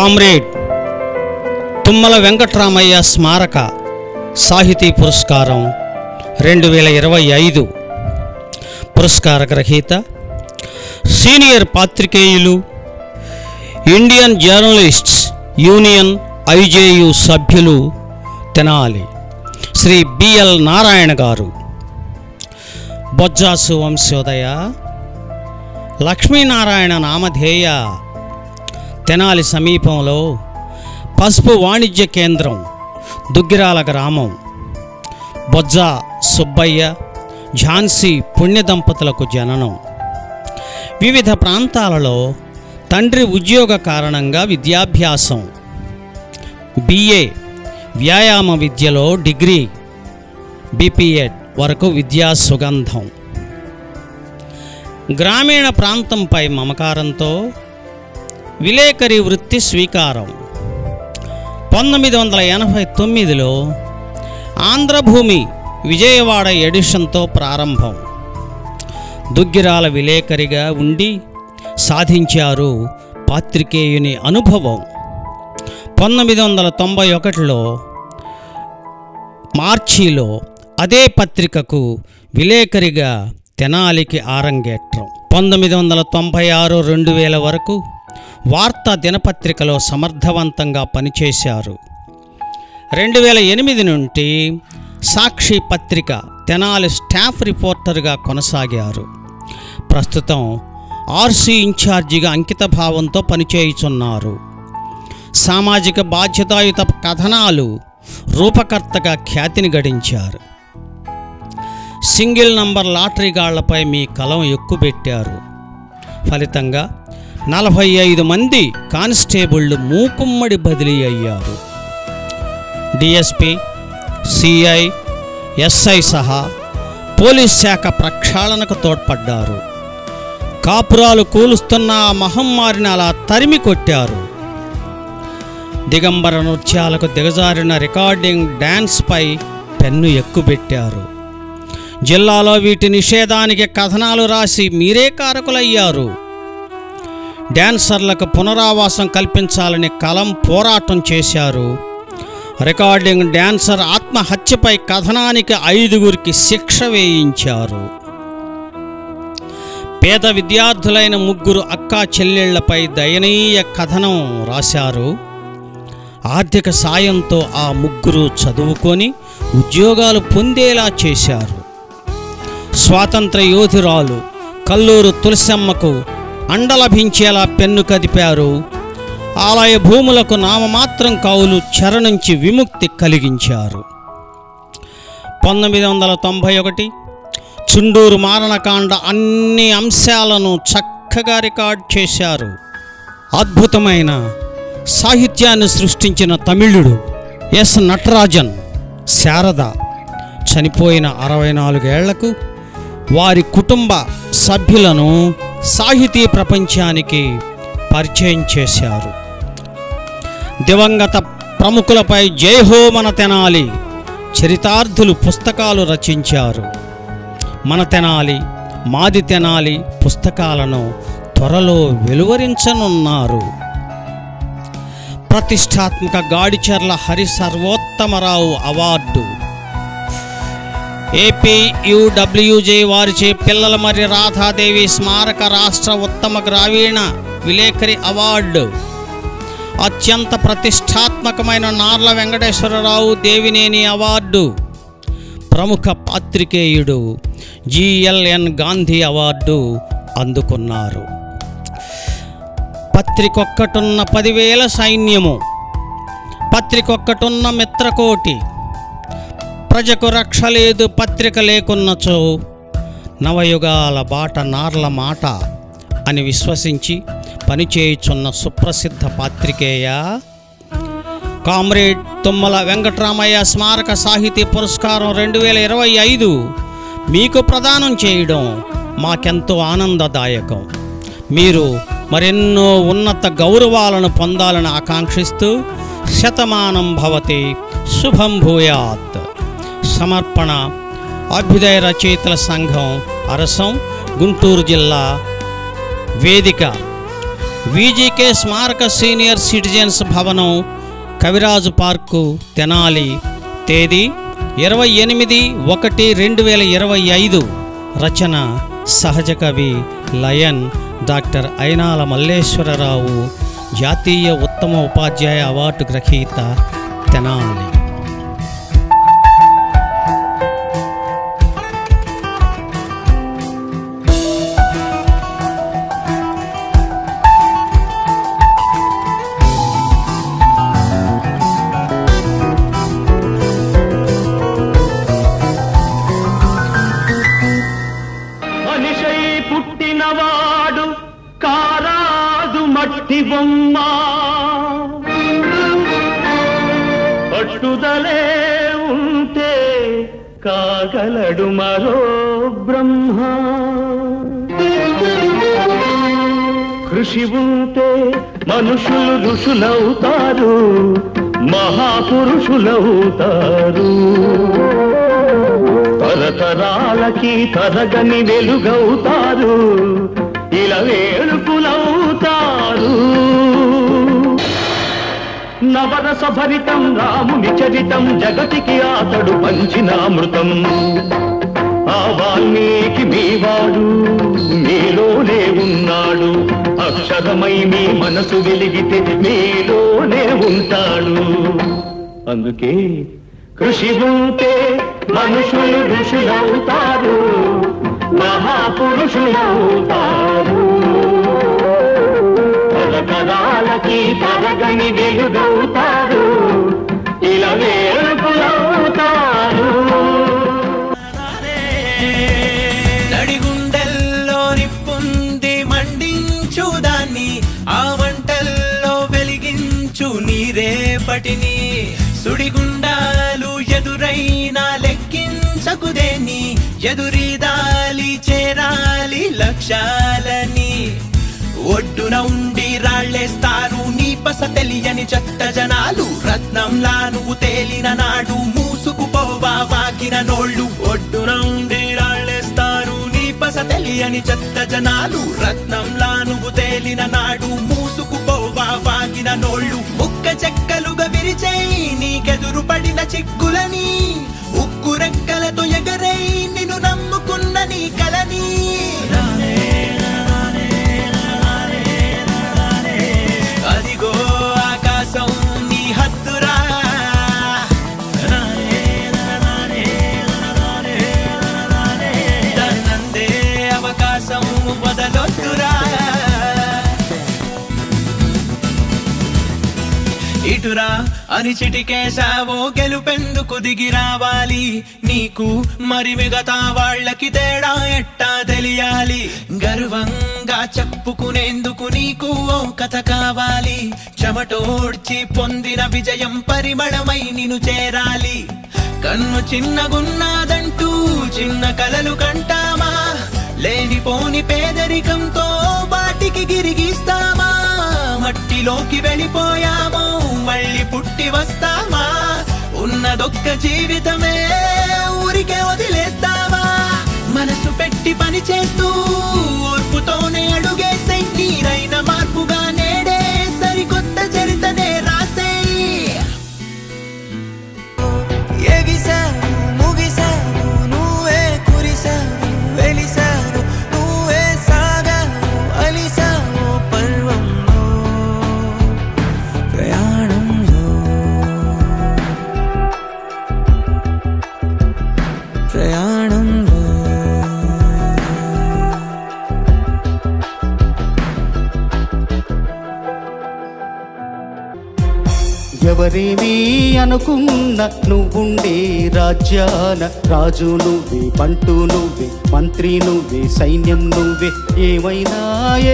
Comrade Tummala Venkatramaiah స్మారక సాహితీ పురస్కారం 2025 పురస్కార గ్రహీత సీనియర్ పాత్రికేయులు, ఇండియన్ జర్నలిస్ట్స్ యూనియన్ ఐజేయు సభ్యులు తెనాలి శ్రీ బిఎల్ నారాయణ గారు. బొజ్జాసు వంశోదయ లక్ష్మీనారాయణ నామధేయ తెనాలి సమీపంలో పసుపు వాణిజ్య కేంద్రం దుగ్గిరాల గ్రామం. బొజ్జా సుబ్బయ్య, ఝాన్సీ పుణ్య దంపతులకు జననం. వివిధ ప్రాంతాలలో తండ్రి ఉద్యోగ కారణంగా విద్యాభ్యాసం, బిఏ వ్యాయామ విద్యలో డిగ్రీ, బిపిఎడ్ వరకు విద్యా సుగంధం. గ్రామీణ ప్రాంతంపై మమకారంతో విలేకరి వృత్తి స్వీకారం. 1989లో ఆంధ్రభూమి విజయవాడ ఎడిషన్తో ప్రారంభం. దుగ్గిరాల విలేకరిగా ఉండి సాధించారు పాత్రికేయుని అనుభవం. 1991లో మార్చిలో అదే పత్రికకు విలేకరిగా తెనాలికి ఆరంగేట్రం. 1996-2000 వరకు వార్తా దినపత్రికలో సమర్థవంతంగా పనిచేశారు. 2008 నుండి సాక్షి పత్రిక తెనాలి స్టాఫ్ రిపోర్టర్గా కొనసాగారు. ప్రస్తుతం ఆర్సీ ఇన్ఛార్జిగా అంకిత భావంతో పనిచేయుచున్నారు. సామాజిక బాధ్యతాయుత కథనాలు రూపకర్తగా ఖ్యాతిని గడించారు. సింగిల్ నంబర్ లాటరీగాళ్లపై మీ కలం ఎక్కుబెట్టారు. ఫలితంగా 45 మంది కానిస్టేబుళ్లు మూకుమ్మడి బదిలీ అయ్యారు. డిఎస్పి, సిఐ, ఎస్ఐ సహా పోలీస్ శాఖ ప్రక్షాళనకు తోడ్పడ్డారు. కాపురాలు కూలుస్తున్న ఆ మహమ్మారిని అలా తరిమి కొట్టారు. దిగంబర నృత్యాలకు దిగజారిన రికార్డింగ్ డ్యాన్స్పై పెన్ను ఎక్కుబెట్టారు. జిల్లాలో వీటి నిషేధానికి కథనాలు రాసి మీరే కారకులయ్యారు. డ్యాన్సర్లకు పునరావాసం కల్పించాలని కలం పోరాటం చేశారు. రికార్డింగ్ డ్యాన్సర్ ఆత్మహత్యపై కథనానికి 5గురికి శిక్ష వేయించారు. పేద విద్యార్థులైన 3 అక్కా చెల్లెళ్లపై దయనీయ కథనం రాశారు. ఆర్థిక సాయంతో ఆ 3 చదువుకొని ఉద్యోగాలు పొందేలా చేశారు. స్వాతంత్ర యోధురాలు కల్లూరు తులసమ్మకు అండలభించేలా పెన్ను కదిపారు. ఆలయ భూములకు నామమాత్రం కౌలు చెర నుంచి విముక్తి కలిగించారు. 1991 చుండూరు మారణకాండ అన్ని అంశాలను చక్కగా రికార్డ్ చేశారు. అద్భుతమైన సాహిత్యాన్ని సృష్టించిన తమిళుడు ఎస్ నటరాజన్ శారద చనిపోయిన 64 ఏళ్లకు వారి కుటుంబ సభ్యులను సాహితీ ప్రపంచానికి పరిచయం చేశారు. దివంగత ప్రముఖులపై జైహో మన తెనాలి చరితార్థులు పుస్తకాలు రచించారు. మన తెనాలి, మాది తెనాలి పుస్తకాలను త్వరలో వెలువరించనున్నారు. ప్రతిష్టాత్మక గాడిచర్ల హరి సర్వోత్తమరావు అవార్డు, ఏపీయూడబ్ల్యూజే వారిచే పిల్లల మరి రాధాదేవి స్మారక రాష్ట్ర ఉత్తమ గ్రామీణ విలేకరి అవార్డు, అత్యంత ప్రతిష్టాత్మకమైన నార్ల వెంకటేశ్వరరావు దేవినేని అవార్డు, ప్రముఖ పాత్రికేయుడు జిఎల్ఎన్ గాంధీ అవార్డు అందుకున్నారు. పత్రికొక్కటున్న 10,000 సైన్యము, పత్రికొక్కటున్న మిత్రకోటి, ప్రజకు రక్ష లేదు పత్రిక లేకున్నచో, నవయుగాల బాట నార్ల మాట అని విశ్వసించి పనిచేయుచున్న సుప్రసిద్ధ పాత్రికేయ కామ్రేడ్ తుమ్మల వెంకట్రామయ్య స్మారక సాహితీ పురస్కారం 2025 మీకు ప్రదానం చేయడం మాకెంతో ఆనందదాయకం. మీరు మరెన్నో ఉన్నత గౌరవాలను పొందాలని ఆకాంక్షిస్తూ శతమానం భవతి, శుభం భూయాత్. సమర్పణ అభ్యుదయ రచయితల సంఘం, అరసం, గుంటూరు జిల్లా. వేదిక VGK స్మారక సీనియర్ సిటిజన్స్ భవనం, కవిరాజు పార్కు, తెనాలి. తేదీ 28/1/2025. రచన సహజ కవి లయన్ డాక్టర్ అయినాల మల్లేశ్వరరావు, జాతీయ ఉత్తమ ఉపాధ్యాయ అవార్డు గ్రహీత, తెనాలి. పుట్టినవాడు కారాదు మట్టి బొమ్మ, పట్టుదలే ఉంటే కాగలడు మరో బ్రహ్మ. కృషి ఉంటే మనుషులు ఋషులవుతారు, మహాపురుషులవుతారు. తరతరాలకి తరగని వెలుగవుతారు, ఇలా వేడుకులవుతారు. నవరస భరితం రాముని చరితం, జగతికి అతడు పంచిన అమృతం. ఆ వాల్మీకి మీవాడు, మీలోనే ఉన్నాడు. అక్షరమై మీ మనసు వెలిగితే మీలోనే ఉంటాడు. అందుకే కృషి ఉంటే మనుషులు ఋషులవుతారు, మహాపురుషులవుతారు. తరతరాలకి తరగని వెలుగవుతారు, ఇలా వేడుకులవుతారు. నడిగుండెల్లో నిప్పుంది మండించు దాన్ని, ఆ మంటల్లో వెలిగించు నీరేపటిని. సుడిగుండాలు ఎదురైనా లెక్కించకుదేని, ఎదురీదాలి చేరాలి లక్ష్యాలని. ఒడ్డున ఉండి రాళ్ళేస్తారు నీ పస తెలియని చెత్త జనాలు. రత్నంలా నువ్వు తేలిన నాడు మూసుకుపోవా వాకిన నోళ్ళు. ఒడ్డున ఉండి రాళ్ళేస్తారు నీ పస తెలియని చెత్త జనాలు. రత్నంలా నువ్వు తేలిన నాడు మూసుకుపోవా వాకిన నోళ్ళు. ముక్క చెక్కలుగా విరిచేయి నీకెదురు పడిన చిక్కులని, ఉక్కు రెక్కలతో ఎగరై నిన్ను నమ్ముకున్న నీ కలని. అదిగో ఆకాశం నీ హద్దురా, దాన్నందే అవకాశం వదలొద్దురా. ఇటురా అని చిటికేశావో గెలుపెందుకు దిగి రావాలి నీకు, మరి మిగతా వాళ్ళకి తేడా ఎట్టా తెలియాలి. గర్వంగా చెప్పుకునేందుకు నీకు ఓ కథ కావాలి. చెమటోడ్చి పొందిన విజయం పరిమళమై నిన్ను చేరాలి. కన్ను చిన్నగున్నాదంటూ చిన్న కలలు కంటామా, లేనిపోని పేదరికంతో వాటికి గిరిగిస్తామా. మట్టిలోకి వెళ్ళిపోయామో మళ్ళీ పుట్టి వస్తామా, ఉన్నదొక్క జీవితమే ఊరికే వదిలేస్తావా. మనసు పెట్టి పని చేస్తూ ఓర్పుతోనే అడుగేసే, నీరైన మార్పుగా నేడే సరికొత్త చరితనే రాసేయి. ఎగిసావు ముగిసావు నువ్వే కురిసావు వెలిసావు, నువ్వే సాగావు అలిసావు పర్వంలో ప్రయాణంలో. ప్రయాణంలో ఎవరేమీ అనుకున్న నువ్వుండే రాజ్యాన రాజు నువ్వే, పంటు నువ్వే, మంత్రి నువ్వే, సైన్యం నువ్వే. ఏమైనా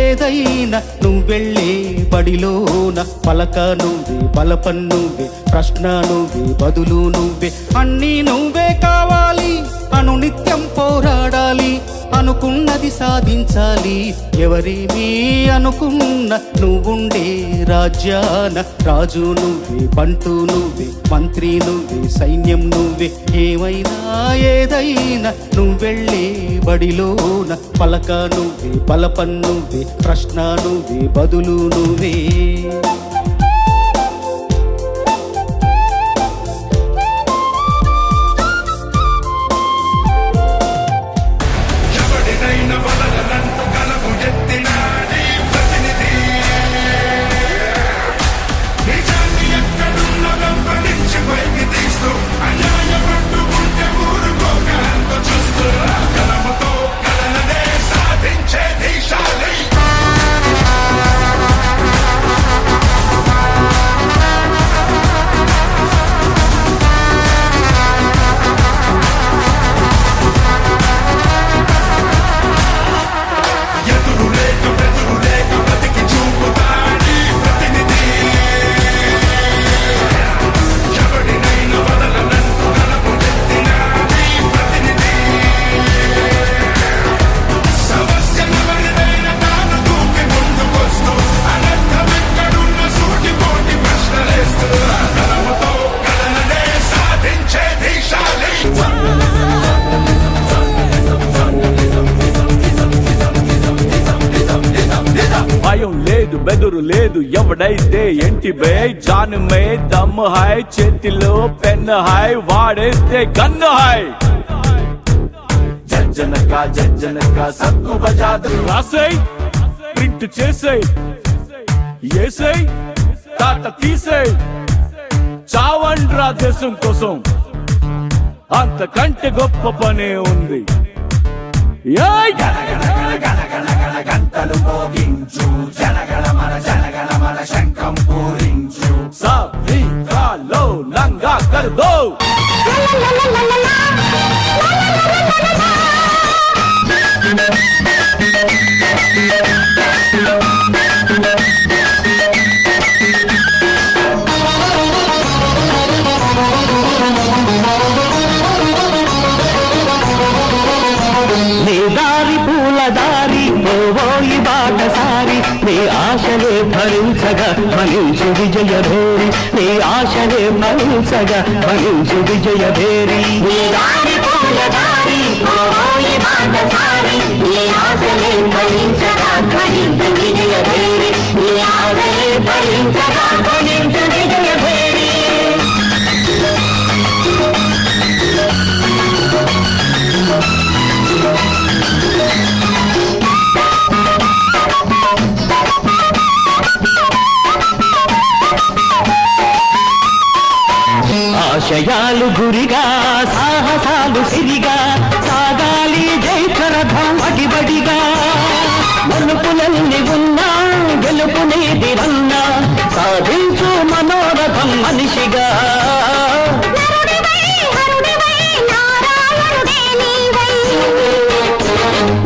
ఏదైనా నువ్వెళ్ళే బడిలోన పలక నువ్వే, బలపం నువ్వే, ప్రశ్న నువ్వే, బదులు నువ్వే. అన్నీ నువ్వే కావాలి, అనునిత్యం పోరాడాలి, అనుకున్నది సాధించాలి. ఎవరేమీ అనుకున్న నువ్వుండే రాజ్యాన రాజు నువ్వే, బంటు నువ్వే, మంత్రి నువ్వే, సైన్యం నువ్వే. ఏమైనా ఏదైనా నువ్వెళ్ళే బడిలోన పలక నువ్వే, బలపం నువ్వే, ప్రశ్న నువ్వే, బదులు నువ్వే. భయం లేదు, బెదురు లేదు, ఎవడైతే ఏంటి బే. జాన్ మే దమ్ హై, చేతిలో పెన్ హై, వాడేస్తే గన్ హై. జజ్జనక సక్కు బజాదు. రాసేయ్, ప్రింట్ చేసేయ్, ఏసేయ్, తాట తీసేయ్. చావండ్రా దేశం కోసం, అంతకంటే గొప్ప పనే ఉంది. గంటలు మోగించు, జనగణ మన శంఖం పూరించు. సబ్రీకాలో నంగా కర్దో. నీ దారి పూల దారి, పోవోయి బాటసారి. నీ ఆశలే భరించగా ఫలించు విజయభేరి. నీ ఆశలే భరించగా ఫలించు విజయభేరి. నీ దారి పూల దారి, పోవోయి బాటసారి. నీ ఆశలే భరించగా ఫలించు విజయభేరి. నీ ఆశలే భరించగా ఫలించు విజయభేరి. ఆశయాలు గురిగా, సాహసాలు సిరిగా, సాగాలి జైత్రరథం అడిబడిగా. మలుపులన్నీ ఉన్నా, గెలుపునేది రన్నా, సాధించు మనోరథం మనిషిగా.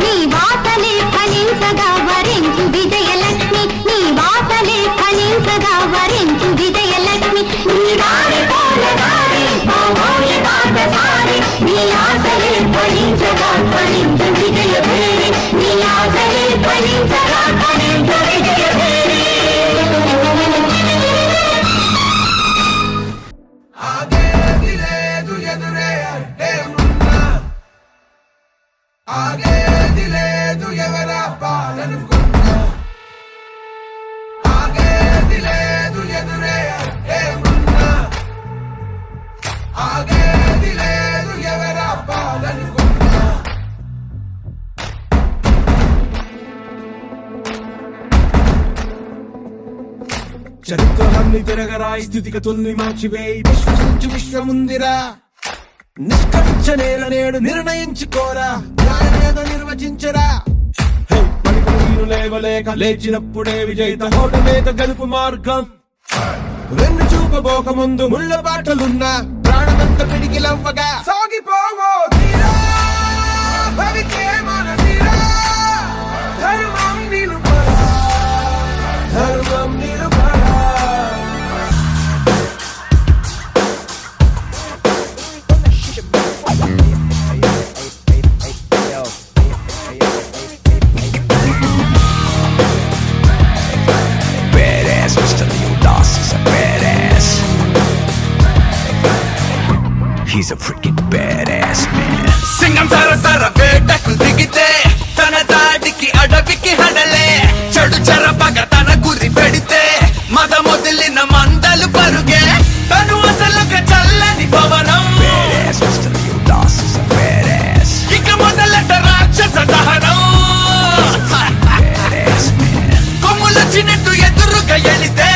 నీ వాసలే ఫలించగా వరించు విజయలక్ష్మి. నీ వాసలే ఫలించగా వరించు విజయలక్ష్మి. నీ దారి పూల దారి, పోవోయి బాటసారి. నీ ఆశలే ఫలించగా ఫలించు విజయభేరి. నీ ఆశలే ఫలించగా ఫలించు విజయభేరి. ఆగేది లేదు, ఎదురే అడ్డే ఉన్నా. ఆగేది లేదు, ఎవరా పాలనుకున్నా. ఆగేది లేదు, ఎదురే అడ్డే ఉన్నా. ఆగేది లేదు, ఎవరా పాలనుకున్నా. చరిత్రలన్నీ తిరగరాయి, స్థితిగతుల్ని మార్చివేయి. విశ్వసించు విశ్వముందిరా. నిష్కరించ నేల నేడు నిర్ణయించుకోరా. న్యాయమేదో నిర్వచించరా. పలుకులు లేవలేక లేచినప్పుడే విజయిత హోటమేత గెలుపు మార్గం. వెన్ను చూపబోక ముందు ముళ్ళ బాటలున్నా, ప్రాణమంత పిడికిలవ్వగా సాగిపోవో తీరా. భవికే మన తీరా. ధర్మం నిలుపరా, ధర్మం నిలుపరా. a freaking badass man. Singam సరసర వేటకు దిగితే తన దాడికి అడవికి హడలే చెడు చెరపగ తన గురి పెడితే మద మొదలిన మందలు పరుగే తను అసలుగా చల్లని పవనం. Badass Mr. Leo Das is a badass. ఇక మొదలట రాక్షస దహనం. Badass man. కొమ్ములొచ్చినట్టు ఎదురుగా ఎలితే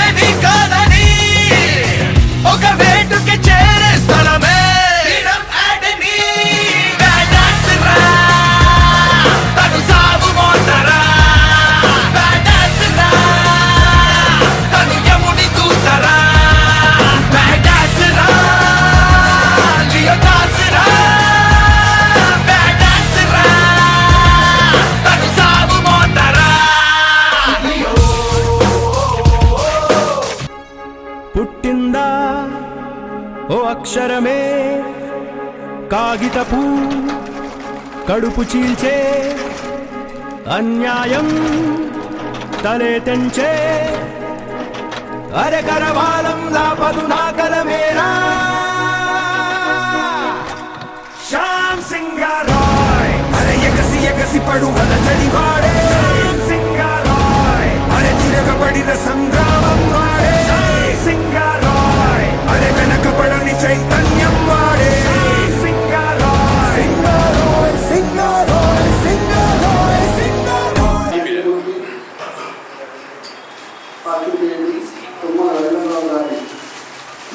ఏమీ కాదని ఒక వేటుకి చేరే స్థలమే ఫ్రీడమ్ యాడని. Badass రా, తను సాగు మోతరా. Badass రా, తను యముని దూతరా. Badass రా, లియో దాస్ రా. Badass రా, తను సాగు మోతరా. పుట్టిందా ఓ అక్షరమే కాగితపు కడుపు చీల్చే అన్యాయం తలే తెంచే అరే కరవాలంలా పదునా కలమేరా శ్యామ్ సింగారాయ్ అరే ఎగసి పడువల చడివాడే శ్యామ్ సింగారాయ్ అరే తిరగబడిన సంగ్రామం వాడే శ్యామ్ సింగారాయ్ అరే వెనకబడని చైతన్యం వాడే శ్యామ్ సింగారాయ్ సింగారాయ్ సింగారాయ్ సింగారాయ్ సింగారాయ్ పార్టీని తుమ్మల వెల్లంరావు గారి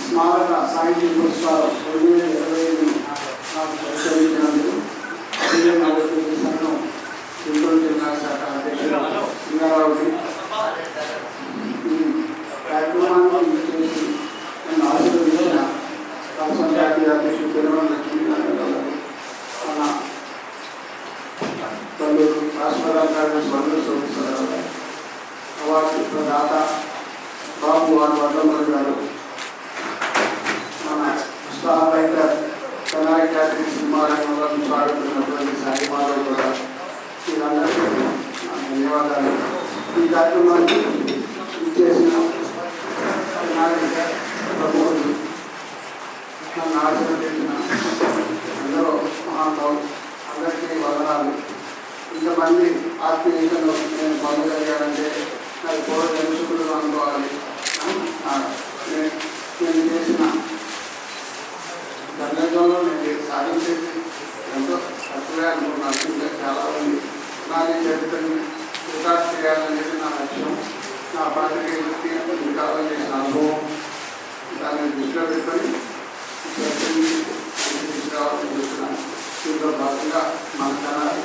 స్మారక సాహిత్య పురస్కారం 2025 నాకు పరిశీలించినందుకు అభివృద్ధి సంఘం గుంటూరు జిల్లా శాఖ అధ్యక్షుడు సింగారావుకి ఈ కార్యక్రమాన్ని చేసి నన్ను ఆశీర్వదించిన రాష్ట్ర జాతీయ అధ్యక్షుడు తిరుమల లక్ష్మీనారాయణ గారు మన పల్లూరు రాష్ట్ర కార్యదర్శి బంధు సోమేశ్వరరావు గారు అవార్డు ప్రదాత బాబు వారి వడ్డమల్లి గారు మన star writer Tenali catering cinema రంగంలో సాగుతున్నటువంటి సాయి మాధవ్ కూడా వీరందరికీ నా ధన్యవాదాలు. ఈ కార్యక్రమాన్ని ఇచ్చేసిన తెనాలి ప్రముఖులు నన్ను ఆశీర్వదించిన అందరూ మహానుభావులు అందరికీ వందనాలు. ఇంతమంది ఆత్మీయతను నేను పొందగలిగానంటే నాకు పూర్వ జన్మసుకులు అనుకోవాలి. నేను చేసిన ధన్యవాదంలో నేను సాధించేది ఎంతో తక్కువే అనుకున్నాను. ఇంకా చాలా ఉంది. నా చరిత్రని రికార్డ్ చేయాలనేది నా లక్ష్యం. నా పాత్రికేయ వృత్తి రికార్డు చేసిన అనుభవం దాన్ని దృష్టిలో పెట్టుకొని తీసుకురావాలని చూస్తున్నాను. దీంట్లో భాగంగా మన తెనాలి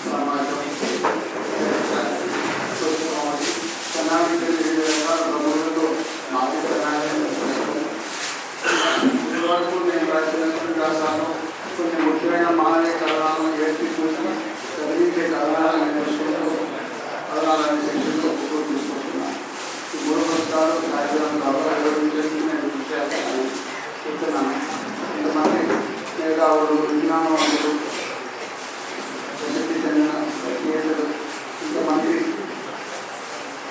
సమాజం తెనాలి ప్రముఖులతో మాకు తెనాలి ఇదివరకు నేను రాసిన వ్యాసాలు కొన్ని ముఖ్యమైన మానవీయ కథనాలను ఏర్చి చూసి చదివించే కథనాలను నేర్చుకుంటూ కథనాలని శిక్షణలో ఒప్పుకో తీసుకుంటున్నాను. ఈ 3 పుస్తకాలు సాహిత్యం ద్వారా వివరించేందుకు నేను కృషి చేస్తానని చెప్తున్నాను. ఇంతమంది మేధావులు విజ్ఞానవంతులు ప్రసిద్ధి చెందిన రచయితలు ఇంతమంది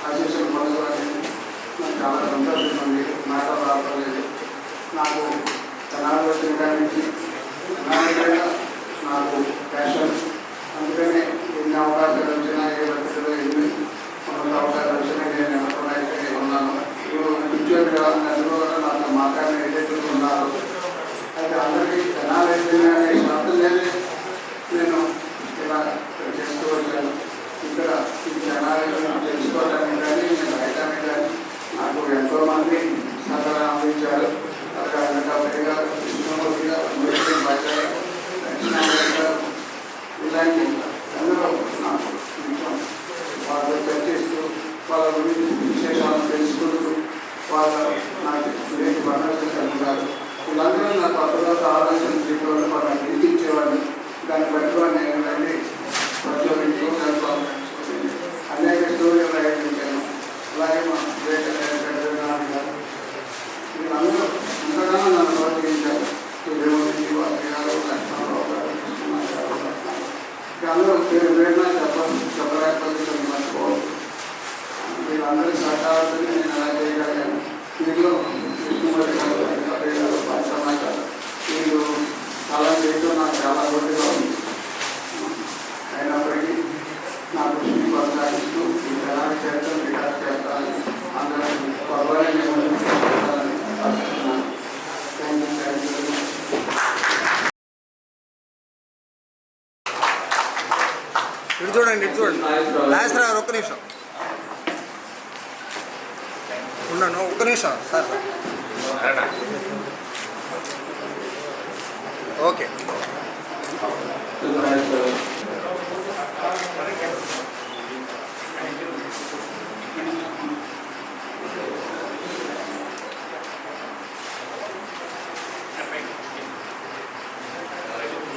ఆశీస్సులు పొందడానికి నాకు చాలా సంతోషంగా ఉంది. మాట రావట్లేదు. నాకు తెనాలి వచ్చిన కాడి నుంచి తెనాలి నాకు ప్యాషన్. అందుకనే ఎన్ని అవకాశాలు వచ్చినా ఏ వ్యక్తిలో ఎన్ని మనకు అవకాశాలు వచ్చినా నేను ఎవరికైతే ఉన్నాను. ఇప్పుడు ఉద్యోగులు అందరూ కూడా నాకు మాట్లాడిన ఎదురు ఉన్నారు. అయితే అందరికీ తెనాలి అనే శబ్దం లేదు. నేను ఇలా చేస్తూ వచ్చాను. ఇక్కడ ఈ తెనాలి తెలుసుకోవడానికి కానీ నేను రాయడానికి కానీ నాకు ఎంతోమంది సలహా అందించారు. వెంకటపతి గారు, కృష్ణమూర్తి గారు, లక్ష్మీనారాయణ గారు ఇలాంటి అందరూ నాకు కొంచెం వాళ్ళు చర్చిస్తూ వాళ్ళ గురించి విశేషాలను తెలుసుకుంటూ వాళ్ళ నాకు లేని వర్ణాలు గారు వీళ్ళందరూ నాకు అప్పుడు ఆలోచన చెప్పేవాళ్ళు. వాళ్ళని గుర్తించేవాళ్ళు. దాన్ని పట్టుకొని నేను వెళ్ళి ప్రచోదించు దాంట్లో అనేక స్టోరీలు రాయించాను. అలాగే మా వివేకానంద గారు వీళ్ళందరూ ఎంతగానో నన్ను ప్రోత్సహించారు. దేవుడి వారి గారు, లక్ష్మణరావు గారు, కృష్ణరావు గారు వీళ్ళందరూ పేరున చెప్పలేకపోతే కొన్ని మర్చిపోవచ్చు. వీళ్ళందరి సహకారంతో నేను ఎలా చేయగలిగాను. వీళ్ళు కృష్ణమూర్తి గారు, వెంకటపతి గారు, పంచమ్మ గారు వీళ్ళు ఇటు చూడండి నాగేశ్వర గారు ఒక్క నిమిషం ఉన్నాను, ఒక్క నిమిషం సార్. ఓకే.